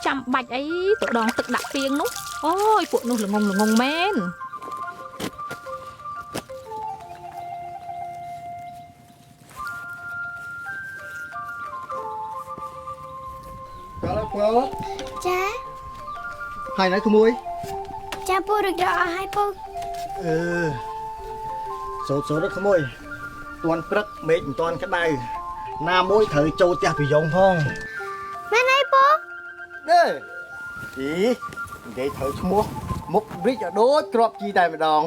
ចាំបាច់អីទៅដងទឹកដាក់ពីងនោះអូយពួកនោះល្ងងមែនចូលចាហើយនៅក្មួយចាពូរកអស់ហើយពូសូត្រក្មួយតាន់ព្រឹកមេឃមិនតាន់ក្តៅណាមួយត្រូវចូលផ្ទះពីយ៉ងផងមែនអីពូអឺអីនិយាយត្រូវឈ្មោះមុខរិចឲ្យដូចក្របជីតែម្ដង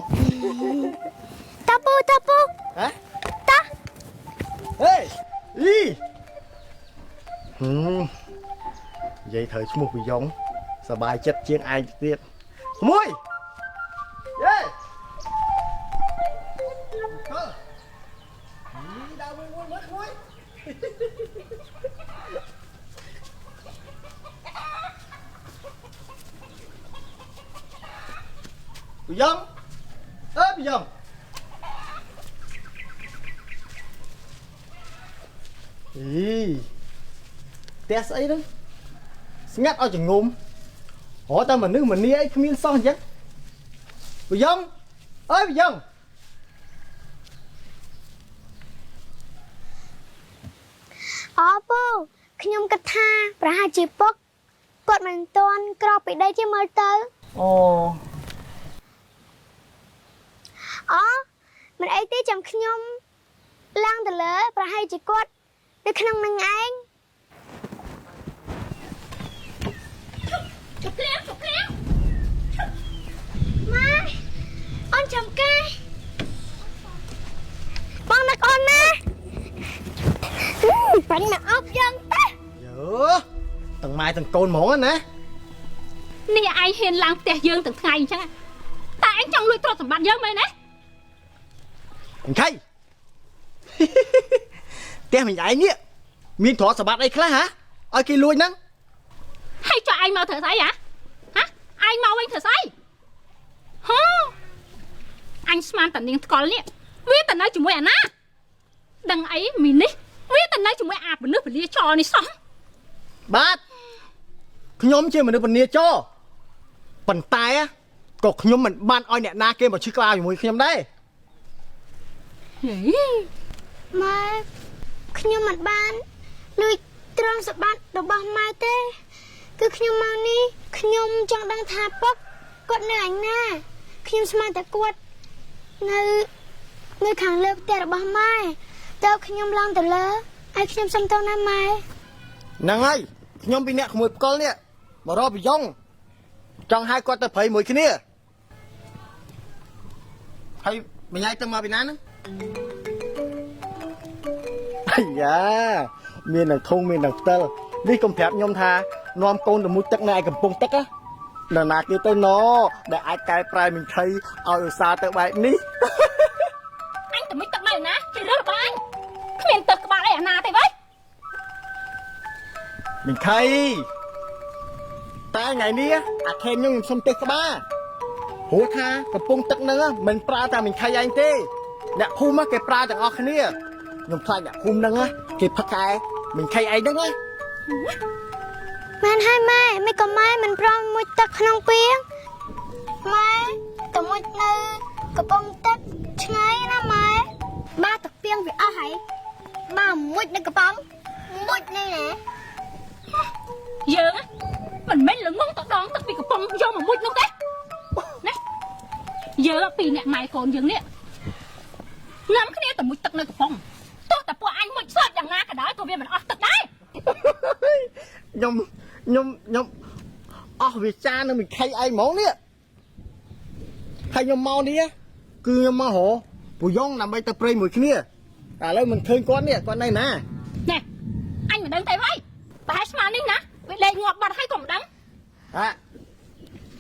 តាពូហ៎តាហេអីនិយាយត្រូវឈ្មោះពីយ៉ងសบายចិត្តជាងឯងទៀតក្មួយយេដើរមួយមើលក្មួយពីយ៉ងពីយ៉ងផ្ទះស្អីហ្នឹងស្ងាត់ឲ្យចងុំរត់តែមនុស្សម្នាអីគ្មានសោះអញ្ចឹងពីយ៉ងពីយ៉ងអូពូខ្ញុំគិតថាប្រហែលជាពុកគាត់មិនទាន់ក្រោកពីដីទេមើលទៅអូមិនអីទេចាំខ្ញុំឡើងទៅលើប្រហែលជាគាត់នៅក្នុងនឹងឯង bánh mà ốc dân ta dở tầng mai tầng côn mỏng á nè nè ai hiền lang tè dương từng ngày chẳng tại anh trong lui trộn tầm bạn dương mày nè mình khay tè mình ai nhỉ miên thọ sờ bát đây khá hả ai kia lui nắng hay cho anh mau thở say hả anh mau anh thở say hả anh sman tận niên con nè viết tận nói chúng mày na đằng ấy mình đi viết tận nói chúng mày ạp nước phải lia trò này xong bát nhóm chưa mình được phần nia cho phần tai á cột nhóm mình ban oi nẹt na kia mà chưa cao mùi nhóm đây mà nhóm mình ban nuôi tròn sập ban đồ băng mai tê cứ nhóm mau ní nhóm trong đang thả bốc quật nơi ảnh na nhóm smart tại quật người khẳng lược tè đồ băng mai tao nhóm long từ lơ ai nhóm xăm tao nam mai nàng ơi nhóm bị nẹt mùi con nè mà ro bị dông trong hai con tập thấy mùi kia nè hay mình ai tâm mà bị nán á ai da miền đằng thôn miền đằng tơ đi công phép nhom tha nom côn được mũi tắc này cầm pung tắc á đằng nào kia tới nó để ai cài prai mình thấy ở xa tới bài ní anh tụi mình tắc này nè chỉ đứa là anh miền tật bạn này ở nào thế vậy mình khay ta ngày ní á khen nhom xong tê baหัวท่ากับปงตักเนื้อมันปลาแต่มันใครยังเต้เนี่ยคุมอะเก็บปลาจากออกเนี่ยยมพลายเนี่ยคุมนั่งอะเก็บผักไก่มันใครไอ้ดังไงมันให้แม่ไม่ก็ไม่มันพร้อมมุดตักขนมเปียงแม่ก็มุดเนื้อก็ปงตักไงนะแม่บ้าตักเปียงvì ai hayบ้ามุดในกระป๋องมุดนี่แหละgiờ á mình mấy lượng ngon tao đón tao bị cái bông vô mà mút nó cái nè giờ bị nè mày còn dừng nè ngắm cái này tao mút tao nơi cái bông tôi tao bỏ anh mút sốt chẳng nga cả đó tôi biết mình ớt tao đấy nhom vì cha nó mình khay ai món nè khay nhom mau đi á cứ nhom mau hổ bùi dông nằm bay tập prey mùi kia lấy mình khơi con này nè nè anh mà đứng tay vậy bà hãy mà nín nè bị lệ ngọt bật hay còn đắng hả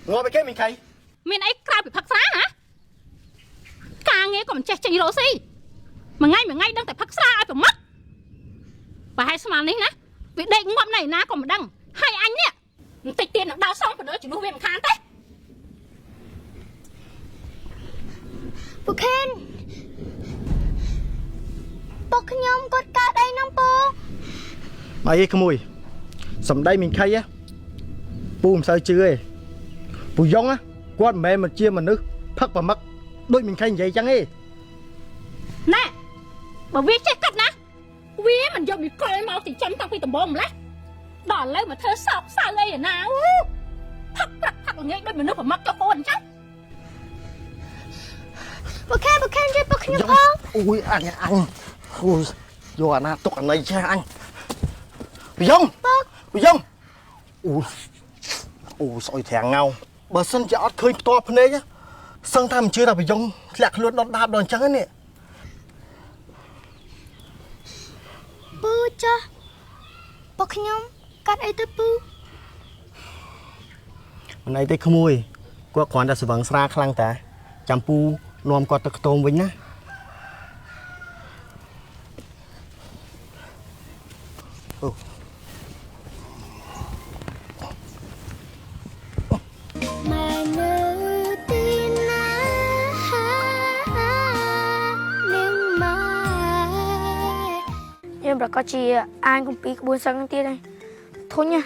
ngọtไปแค่mình khay mình ấy cao bị phật xá hả càng nghe còn chạy lỗ xi mà ngay đang tại phật xá ai phải mất bà hãy mà nín nè bị lệ ngọt này ná còn đắng hai anh nè tịch tiền đau xong phải đỡ chỉ nuôi về một khán thế Bố khen bố nhóm có cả đây nông bố mà ấy không mùi sầm đây mình khay á bùm sao chưa bùi dông á quát mẹ mình chia mình nước phật và mất đôi mình khay vậy chẳng ấy nè bà viết chết cắt nè viết mình vô bị coi mau thì chấm tao phi tầm bom lắm đỏ lấy mà thơ sọc sao đây ở nào thật là nghe đôi mình nước phải mất cho cô anh chắc bố khen cho bố nhóm không ui anh ui vô anh tục anh này cha anh bùi dông ui soi thèn ngao bà sân chỉ ót khơi to phân đấy nhá sân tham chưa là bùi dông lạc luôn đón đạp đòn trắng nè bố cho bố nhóm cắt ấy tới bố này tới không mùi qua khoản đã sử vắng xa khăn ta chăm pu nôm qua tật tôm vĩnh á mà nữ tin nhưng mà em bảo có chị ai cũng bị buồn sang tia đây thôi nha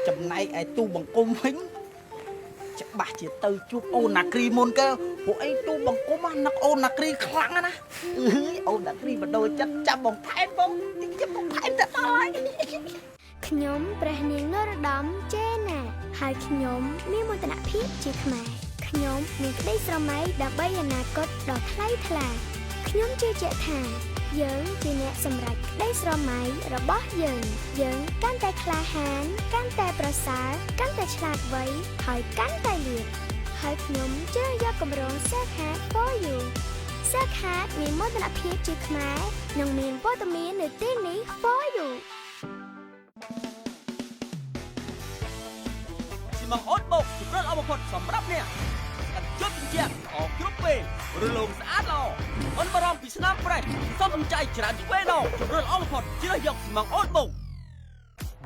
chậm này ai tu bằng cung phính chắc bà chỉ từ chụp ôn nacri môn cơ bộ ấy tu bằng cung mà nặc ôn nacri khăng á nè ôn nacri mà đôi chất chăm bằng thái bông chứ bằng thái thật thôi ខ្ញុំព្រះនាងនរោត្តមចេណាហើយខ្ញុំមានមោទនភាពជាខ្មែរខ្ញុំមានក្តីស្រមៃដើម្បីអនាគតដ៏ថ្លៃថ្លាខ្ញុំជឿជាក់ថាយើងជាអ្នកសម្រេចក្តីស្រមៃរបស់យើងកាន់តែក្លាហានកាន់តែប្រសើរកាន់តែឆ្លាតវៃហើយកាន់តែលឿនហើយខ្ញុំជឿយកគម្រោង Self Help for You សាខាមានមោទនភាពជាខ្មែរនិងមានព័ត៌មាននៅទីនេះ for you ស៊ីម៉ងអូតបូកជម្រើសល្អបំផុតសម្រាប់អ្នកកាត់ជប់ជាអស់គ្រប់ពេលរលោងស្អាតល្អអន់បារម្ភពីស្នាមប្រេះសំសំចៃច្រើនជាងវេណជម្រើសល្អបំផុតជ្រើសយកស៊ីម៉ងអូតបូក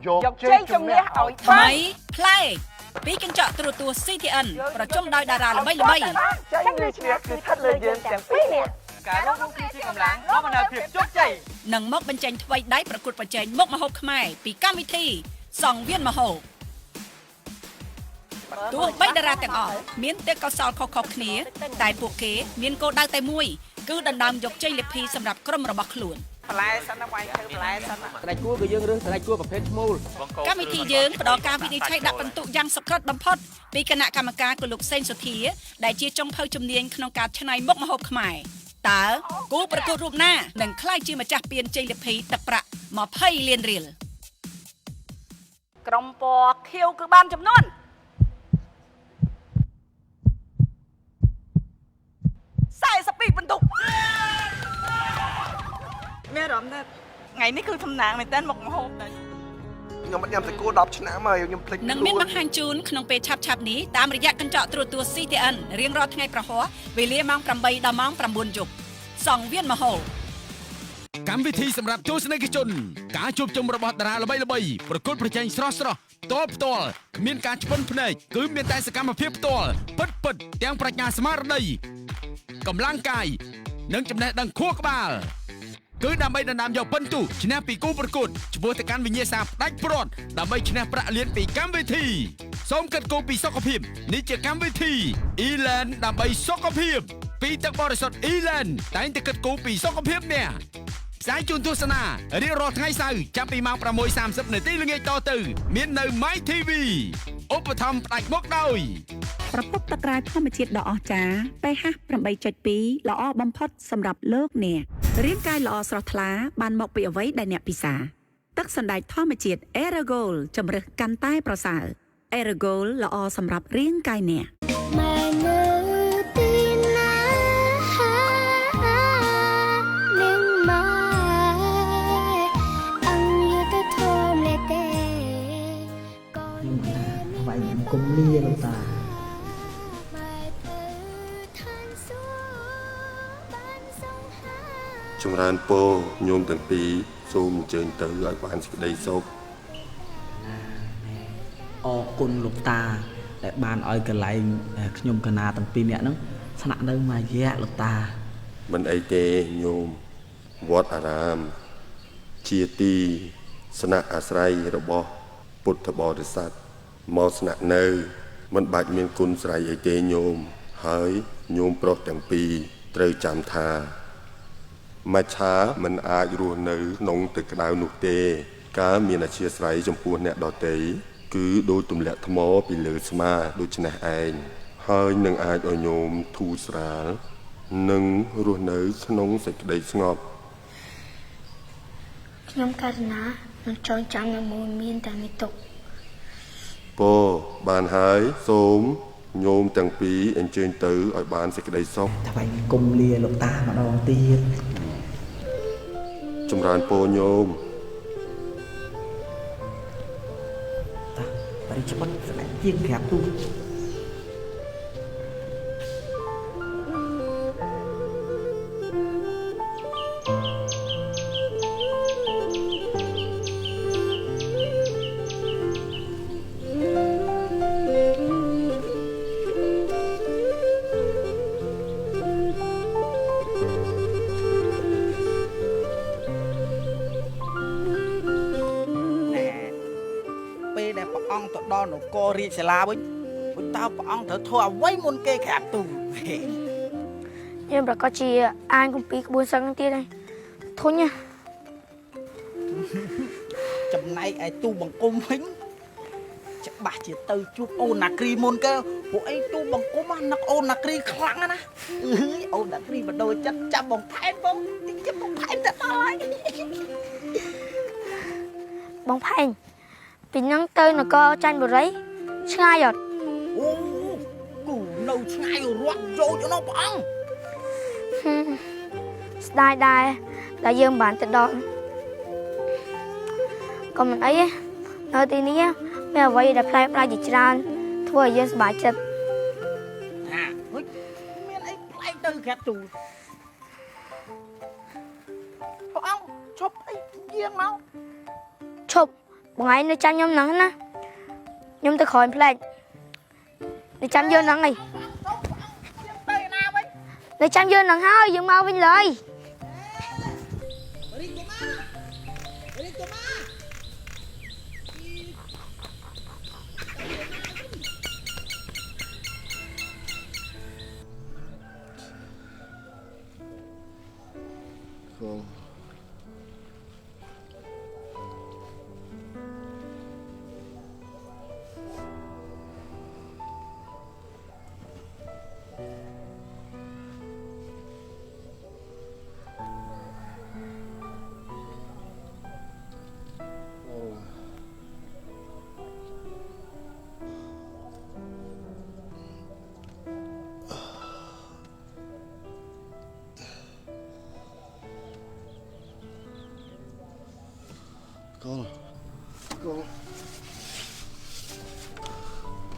យកជ័យជំនះឲ្យថ្មីផ្លែពីកញ្ចក់ទូរទស្សន៍ CTN ប្រជុំដោយតារាល្បីៗចាញ់ឬឈ្នះគឺស្ថិតលើយើងទាំងពីរនាក់ការរករួមគឺជាកម្លាំងនាំមកនូវភាពជោគជ័យនឹងមកបញ្ចេញថ្មីដៃប្រកួតប្រជែងមុខម្ហូបខ្មែរពីកម្មវិធីសង្វៀនម្ហូបទោះបីតារាទាំងអស់មានទេពកោសល្យខុសៗគ្នាតែពួកគេមានគោលដៅតែមួយគឺដណ្ដើមយកជ័យលាភីសម្រាប់ក្រុមរបស់ខ្លួនបន្លែសិនណាវាយធ្វើបន្លែសិនស្ដេចគួរគឺយើងរើសស្ដេចគួរប្រភេទឈ្មោលកម្មវិធីយើងផ្ដល់ការវិនិច្ឆ័យដាក់ពិន្ទុយ៉ាងសុក្រឹតបំផុតពីគណៈកម្មការគឺលោកសេងសុធាដែលជាចុងភៅជំនាញក្នុងការច្នៃមុខម្ហូបខ្មែរតើគូប្រកួតរូបណានឹងក្លាយជាម្ចាស់ពានជ័យលាភីទឹកប្រាក់20លានរៀលក្រុមពណ៌ខៀវគឺបានចំនួន42បន្ទុកមានអារម្មណ៍ថាថ្ងៃនេះគឺសំណាងមែនតើមុខម្ហូបតែខ្ញុំមិនញ៉ាំតែគួរ10ឆ្នាំហើយខ្ញុំភ្លេចនឹងមានបង្ហាញជូនក្នុងពេលឆាប់នេះតាមរយៈកញ្ចក់ទូរទស្សន៍ CTN រៀងរាល់ថ្ងៃប្រហោះវេលាម៉ោង8ដល់ម៉ោង9យប់សង្វៀនម្ហូបកម្មវិធីសម្រាប់ទស្សនិកជនការជួបជុំរបស់តារាល្បីៗប្រកួតប្រជែងស្រស់ៗផ្ទាល់គ្មានការឆ្ពន់ភ្នែកគឺមានតែសកម្មភាពផ្ទាល់ពិតទាំងប្រាជ្ញាស្មារតីកម្លាំងកាយនិងចំណេះដឹងខួរក្បាលគឺដើម្បីដណ្ដើមយកពិន្ទុឈ្នះពីគូប្រកួតឆ្ពោះទៅកាន់វិញ្ញាសាផ្ដាច់ព្រាត់ដើម្បីឈ្នះប្រាក់លានពីកម្មវិធីសូមគិតគូរពីសុខភាពនេះជាកម្មវិធី Eland ដើម្បីសុខភាពពីទឹកបរិសុទ្ធ Eland តែងតែគិតគូរពីសុខភាពអ្នកផ្សាយជូនទស្សនារៀងរាល់ថ្ងៃសៅរ៍ចាប់ពីម៉ោង 6:30 នាទីល្ងាចតទៅមាននៅ My TV ឧបត្ថម្ភផ្ដាច់មុខដោយប្រភពទឹកក្រាធម្មជាតិដ៏អស្ចារ្យ pH 8.2 ល្អបំផុតសម្រាប់លោកអ្នករាងកាយល្អស្រស់ថ្លាបានមកពីអ្វីដែលអ្នកពិសាទឹកសណ្តែកធម្មជាតិ Aerogol ជម្រើសកាន់តែប្រសើរ Aerogol ល្អសម្រាប់រាងកាយអ្នកម៉ែនៅទីណានឹងមកអញយទៅធំលេទេកូនវាយគុំលាលោកតាចម្រើនពរញោមទាំងពីរសូមអញ្ជើញទៅឲ្យបានសេចក្តីសុខអរគុណលោកតាដែលបានឲ្យកន្លែងខ្ញុំកណាទាំងពីរនាក់ហ្នឹងស្នាក់នៅមួយរយៈលោកតាមិនអីទេញោមវត្តអារាមជាទីស្នាក់អាស្រ័យរបស់ពុទ្ធបរិស័ទមកស្នាក់នៅមិនបាច់មានគុណស្រ័យអីទេញោមហើយញោមប្រុសទាំងពីរត្រូវចាំថាមច្ឆាមិនអាចរស់នៅក្នុងទឹកក្តៅនោះទេការមានអធ្យាស្រ័យចំពោះអ្នកដទៃគឺដូចទម្លាក់ថ្មពីលើស្មាដូច្នេះឯងហើយនឹងអាចឲ្យញោមធូរស្រាលនិងរស់នៅក្នុងសេចក្តីស្ងប់ខ្ញុំករណានឹងចងចាំនៅមួយមានតែមានទុកពោបានហើយសូមញោមទាំងពីរអញ្ជើញទៅឲ្យបានសេចក្តីសុខថ្វាយគុំលាលោកតាម្ដងទៀតចម្រើនពរញោមតាបរិច្ឆ័នស្ដែងជាងប្រាប់ទូដល់នគររាជសាលាវិញតើព្រះអង្គត្រូវធ្វើអ្វីមុនគេក្រាបទូលខ្ញុំប្រកាសជាអានគម្ពីរក្បួនសឹងទៀតហើយធុញណាចំណែកឯទូបង្គំវិញច្បាស់ជាទៅជួបអូនណាគ្រីមុនគេពួកអីទូបង្គំណាអូនណាគ្រីខ្លាំងណាអូនណាគ្រីបដូរចិត្តចាប់បងផែនបងចាប់បងផែនទៅដល់ហើយបងផែនពីនឹងទៅនគរចាញ់បុរីឆ្ងាយអត់អូគូនៅឆ្ងាយរត់ចូលទៅនោះព្រះអង្គ ស្ដាយដែរដែលយើងបានទៅដល់ក៏មិនអីទេនៅទីនេះមានអ្វីដែលប្លែកៗជាច្រើនធ្វើឲ្យយើងសប្បាយចិត្ត មានអីប្លែកទៅក្រាបទូលព្រះអង្គឈប់អីយាងមក ឈប់បងឯងនៅចាំខ្ញុំហ្នឹងណាខ្ញុំទៅក្រោយផ្លែកនៅចាំយើងហ្នឹងឯងនៅចាំយើងហ្នឹងហើយយើងមកវិញលើយ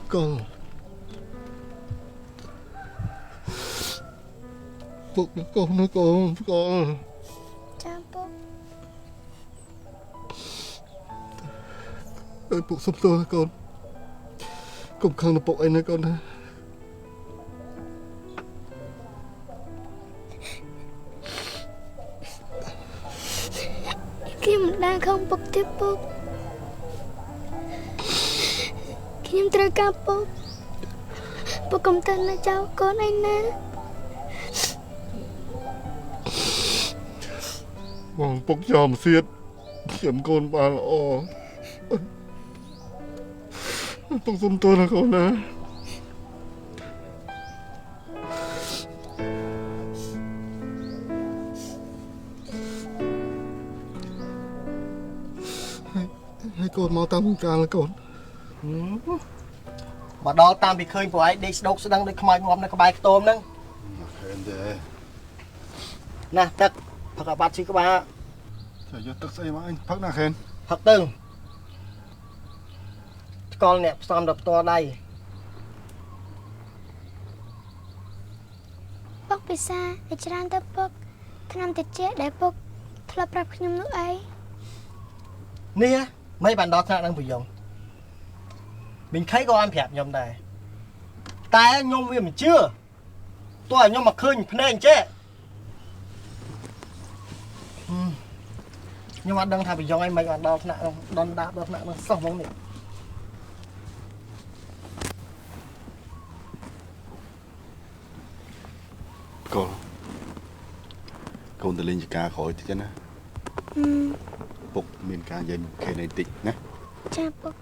Con Bục nó con Chào bục Ơi bục sắp tôi con Không khăn là bục anh nữa con ha Khi mình đang không bục tiếp bục Khi em trời cao bục Bục công tên là cháu con anh nè Mong bục cho một xiết Kiếm con bà lọ Bục xâm tôi là con nè Hai con mau tắm càng là con Mà đó tam bị khơi của ai đi đốt sẽ đăng đi không ai ngon nó có bài tôm nâng nè thật thật là bát chứ các bạn Trời ơi tức xây mà anh phát nà khen thật từng con nè xong đập to đây Bốc bị xa để chán tới bốc Khăn nằm thịt chết để bốc Thật là bạp khăn nước ấy nè mấy bạn đó đang bị dùng mình thấy có ăn phẹp nhom đây tai nhom vì mình chưa tôi nhom mà khơi nên chứ nhưng mà đang thay bị dùng anh mấy bạn đó nặng đòn đạp đó nặng nó xong không được Con tự lên ca khỏi chứ nè Bục miền ca dân khe này tịch nè Chào bốc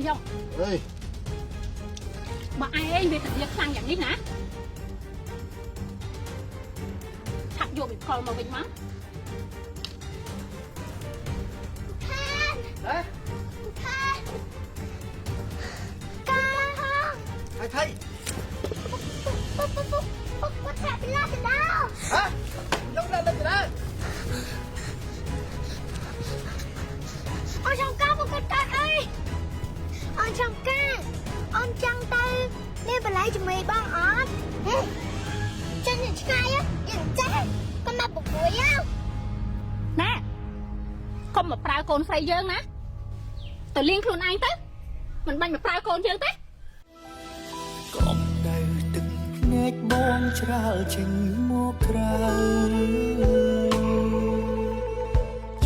យក អេ បើឯងវាទៅខ្លាំងយ៉ាងនេះណាឆាប់យកបិកលមកវិញមក Thầy thầy Có thả bị la từ đâu hả giống lên từ đâu Ôi chồng ca một cái tay ơi Ôi chồng ca Ôi chồng tay Nè bà lấy cho mày băng ớt Chân nhìn ngay á Nhìn chết Con mà bụng bụi không Nè Không mà prao con xây dương ná Tự liên khuôn anh tới Mình bánh mà prao con dương tới កំដៅទឹកភ្នែកបងច្រាលចេញមកក្រៅ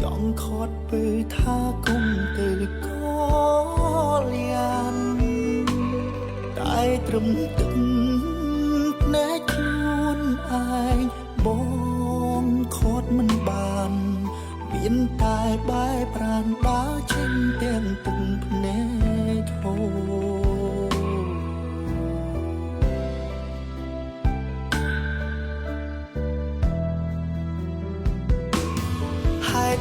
ចង់ខត់ពើថាគុំទៅកលៀនតែត្រឹមទឹកភ្នែកខ្លួនឯងបងខត់មិនបានមានតែបែរប្រាណដើរចេញទាំងទឹកភ្នែកហូរ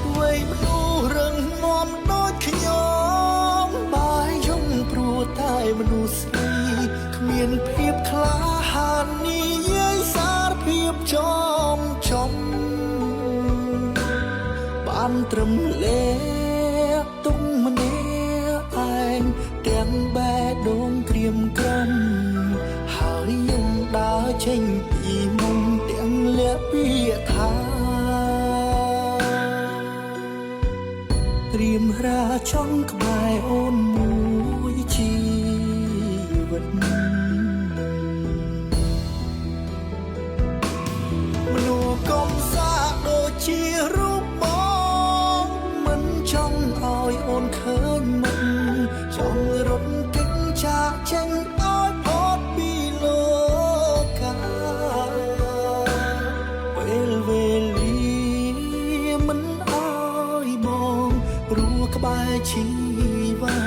អ្វីមនុស្សរឹងមាំដូចខ្ញុំបាយយំព្រោះតែមនុស្សស្រីគ្មានភាពក្លាហាននិយាយសារភាពចំបានត្រឹមលេទុំម្នាក់ឯងទាំងបែរដងក្រៀមក្រំហើយខ្ញុំដើរចេញពីមុំទាំងលាក់ពាក្យថា រៀមរាចង់ក្បែរអូនមួយជីវិតមនុស្សកុំសាដូចជារូបបងមិនចង់ឲ្យអូនឃើញមុខចង់រត់គេចចាកចេញឲ្យផុតពីលោកាពេលវេលាមិនឲ្យបងព្រោះក្បែរជីវ៉ា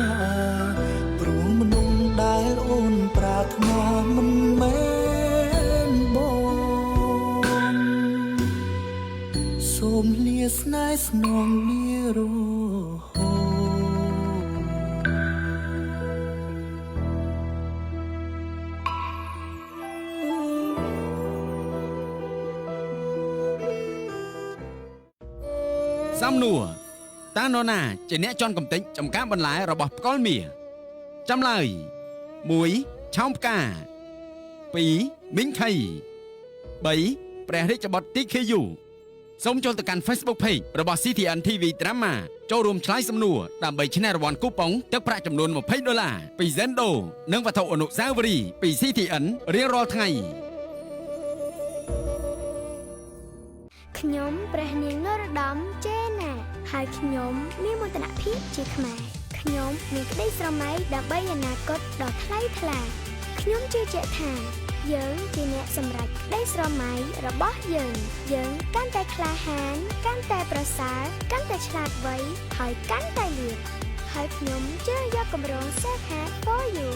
ព្រោះមនុស្សដែលអូនប្រាថ្នាមិនមែនបងសូមលាស្នេហ៍ស្នងលារហូត សំណួរតើនរណាជាអ្នកជន់កំទេចចំការបន្លែរបស់ផ្កលមាសចម្លើយ 1. ឆោមផ្កា 2. មីងខៃ 3. ព្រះរាជបុត្រ TKU សូមចូលទៅកាន់ Facebook Page របស់ CTN TV Drama ចូលរួមឆ្លើយសំណួរដើម្បីឈ្នះរង្វាន់គូប៉ុងទឹកប្រាក់ចំនួន$20ពី Zendo និងវត្ថុអនុស្សាវរីយ៍ពី CTN រៀងរាល់ថ្ងៃ ខ្ញុំព្រះនាងនរោត្តមចេណាហើយខ្ញុំមានមោទនភាពជាខ្មែរខ្ញុំមានក្តីស្រមៃដើម្បីអនាគតដ៏ថ្លៃថ្លាខ្ញុំជឿជាក់ថាយើងជាអ្នកសម្រេចក្តីស្រមៃរបស់យើងកាន់តែក្លាហានកាន់តែប្រសើរកាន់តែឆ្លាតវៃហើយកាន់តែលឿនហើយខ្ញុំជឿយកគម្រោង Self Heart for You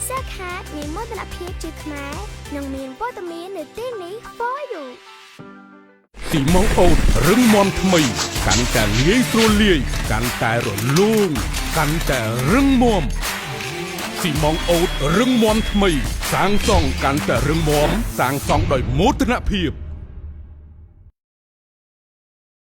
Self Heart មានមោទនភាពជាខ្មែរនិងមានព័ត៌មាននៅទីនេះ for you ស៊ីម៉ងអូតរឹងមាំថ្មីកាន់តែងាយស្រួលលាយកាន់តែរលោងកាន់តែរឹងមាំស៊ីម៉ងអូតរឹងមាំថ្មីសាងសង់កាន់តែរឹងមាំសាងសង់ដោយមោទនភាព